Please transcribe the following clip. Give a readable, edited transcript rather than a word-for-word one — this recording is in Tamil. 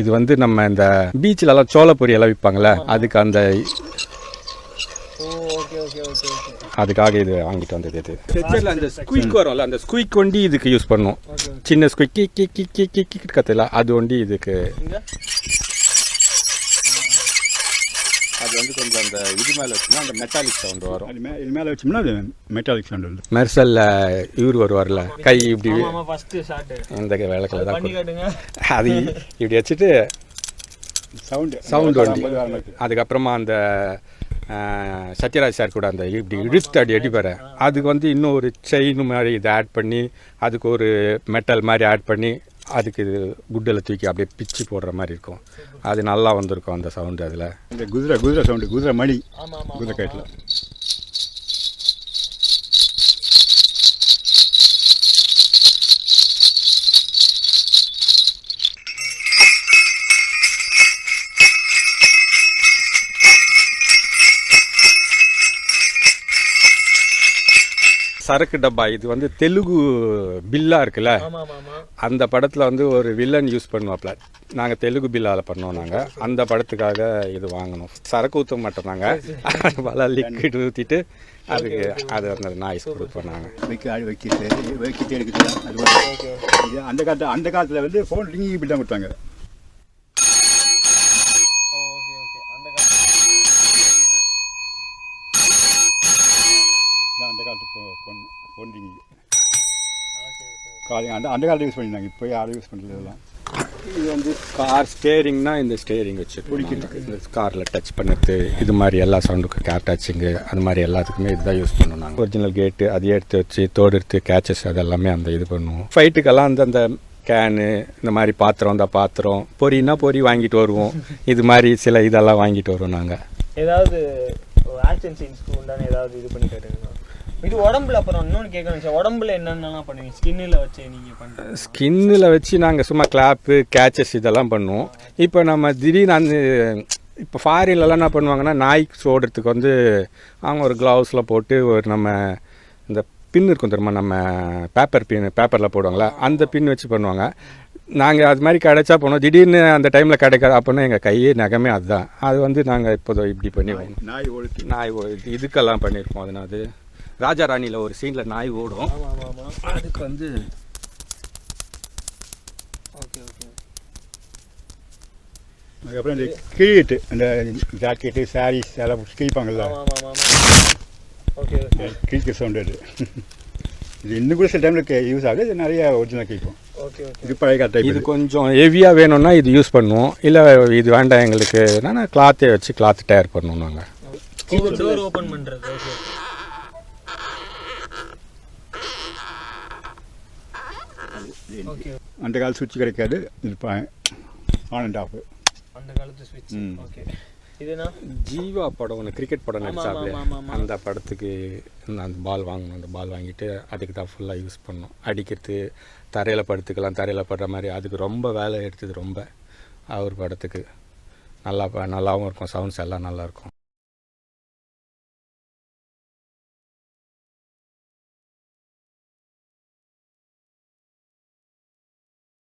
இது வந்து நம்ம இந்த பீச்சிலலாம் சோள பொரியெல்லாம் விற்பாங்களே அதுக்கு அந்த அதுக்காக இது வாங்கிட்டு வந்தது. இது ஸ்ட்ரெச்சரில் அந்த ஸ்குயிக் வரும்ல, அந்த ஸ்குயிக் ஒண்டி இதுக்கு யூஸ் பண்ணும். சின்ன ஸ்குயிக் கி கி கி கி கி கி கத்தல அது ஒண்டி இதுக்கு. அது வந்து கொஞ்சம் அந்த இது மேலே வச்சோம்னா அந்த மெட்டாலிக் சவுண்ட் வரும். இது மேலே வச்சோம்னா அது மெட்டாலிக் சவுண்ட் வந்து மெர்சலில் இவர் வருவார்ல கை இப்படி இந்த விளக்கில் தான் அது இப்படி வச்சுட்டு சவுண்டு வண்டி. அதுக்கப்புறமா அந்த சத்யராஜ் சார் கூட அந்த இப்படி இழுத்து அடிப்பார். அதுக்கு வந்து இன்னும் ஒரு செயின் மாதிரி இதை ஆட் பண்ணி அதுக்கு ஒரு மெட்டல் மாதிரி ஆட் பண்ணி அதுக்கு இது குட்டில் தூக்கி அப்படியே பிச்சு போடுற மாதிரி இருக்கும். அது நல்லா வந்திருக்கும் அந்த சவுண்டு. அதில் இந்த குதிரை சவுண்டு, குதிரை மணி, குதிரை கயிற்றில் சரக்கு டப்பா. இது வந்து தெலுங்கு பில்லா இருக்குல்ல, அந்த படத்தில் வந்து ஒரு வில்லன் யூஸ் பண்ணுவாப்ல. நாங்கள் தெலுங்கு பில்லால் பண்ணோம். நாங்கள் அந்த படத்துக்காக இது வாங்கினோம். சரக்கு ஊற்ற மாட்டோம் நாங்கள், பல லிக்விட் ஊற்றிட்டு அதுக்கு அது அந்த நாய்ஸ் கொடுப்போம் நாங்கள். வைக்கிட்டு எடுக்குது. அந்த காலத்தில் வந்து ஃபோன் ரிங்கி இப்படி தான் கொடுத்தாங்க. அந்த காலத்து ஃபோன் ரிங்கி அந்த காலத்தில் யூஸ் பண்ணியிருந்தாங்க. இப்போ யாரும் யூஸ் பண்ணுறது இதெல்லாம். இது வந்து கார் ஸ்டேரிங்னா இந்த ஸ்டேரிங் வச்சு பிடிக்கிறது, இந்த காரில் டச் பண்ணுறது, இது மாதிரி எல்லா சவுண்டுக்கும் கேர் டச்சிங்கு அது மாதிரி எல்லாத்துக்குமே இதுதான் யூஸ் பண்ணுவோம் நாங்கள். ஒரிஜினல் கேட்டு அதையே எடுத்து வச்சு தோடு எடுத்து கேச்சஸ் அதெல்லாமே அந்த இது பண்ணுவோம். ஃபைட்டுக்கெல்லாம் அந்த கேனு இந்த மாதிரி பாத்திரம் அந்த பாத்திரம், பொரினா பொரி வாங்கிட்டு வருவோம். இது மாதிரி சில இதெல்லாம் வாங்கிட்டு வருவோம் நாங்கள். ஏதாவது ஆக்ஷன் சீன்ஸ்க்கு உண்டான ஏதாவது இது பண்ணி கேட்டுருங்க. இது உடம்புல அப்புறம் இன்னொன்று கேட்கணும், உடம்புல என்னென்னலாம் பண்ணுவீங்க? ஸ்கின்னில் வச்சு நீங்கள் பண்ணுறீங்க? ஸ்கின்னில் வச்சு நாங்கள் சும்மா கிளாப்பு கேச்சஸ் இதெல்லாம் பண்ணுவோம். இப்போ நம்ம திடீர்னு அந்த இப்போ ஃபாரின்லலாம் என்ன பண்ணுவாங்கன்னா நாய்க்கு சோடுறதுக்கு வந்து அவங்க ஒரு க்ளவுஸில் போட்டு ஒரு நம்ம இந்த பின் இருக்கும் தெரியுமா, நம்ம பேப்பரில் போடுவாங்களா அந்த பின் வச்சு பண்ணுவாங்க. நாங்கள் அது மாதிரி கிடைச்சா போனோம். திடீர்னு அந்த டைமில் கிடைக்காது அப்படின்னா எங்கள் கையே நகமே அதுதான். அது வந்து நாங்கள் இப்போது இப்படி பண்ணிடுவோம். நாய் இதுக்கெல்லாம் பண்ணியிருக்கோம். அதனால் அது ராஜா ராணியில் ஒரு சீனில் நாய் ஓடும். அதுக்கு வந்து அதுக்கப்புறம் இந்த கிழிட்டு அந்த ஜாக்கெட்டு சாரீஸ் எல்லாம் கிழிப்பாங்கல்ல, கிழிக்க சவுண்டு. அது இது இன்னும் கூட சில டைமில் யூஸ் ஆகுது. இது நிறைய ஒரிஜினல் கிழிப்போம். இது பழைய காலத்தை. இது கொஞ்சம் ஹெவியாக வேணும்னா இது யூஸ் பண்ணுவோம். இல்லை இது வேண்டாம் எங்களுக்கு நான் கிளாத்தே வச்சு கிளாத் டயர் பண்ணுவோம் நாங்கள். டோர் ஓப்பன் பண்ணுறது. அந்த காலத்து சுவிட்ச் கிடைக்காது. இது ஆன் அண்ட் ஆஃப் அந்த காலத்து சுவிட்ச். ஓகே. இதுனா ஜீவா படம் ஒன்று கிரிக்கெட் படம் நடிச்சாப்ல, அந்த படத்துக்கு அந்த பால் வாங்கணும். அந்த பால் வாங்கிட்டு அதுக்கு தான் ஃபுல்லாக யூஸ் பண்ணோம். அடிக்கிறது, தரையில் படுத்துக்கலாம், தரையில் படுற மாதிரி. அதுக்கு ரொம்ப வேலை எடுத்தது ரொம்ப. அவர் படத்துக்கு நல்லாவும் இருக்கும். சவுண்ட்ஸ் எல்லாம் நல்லாயிருக்கும்.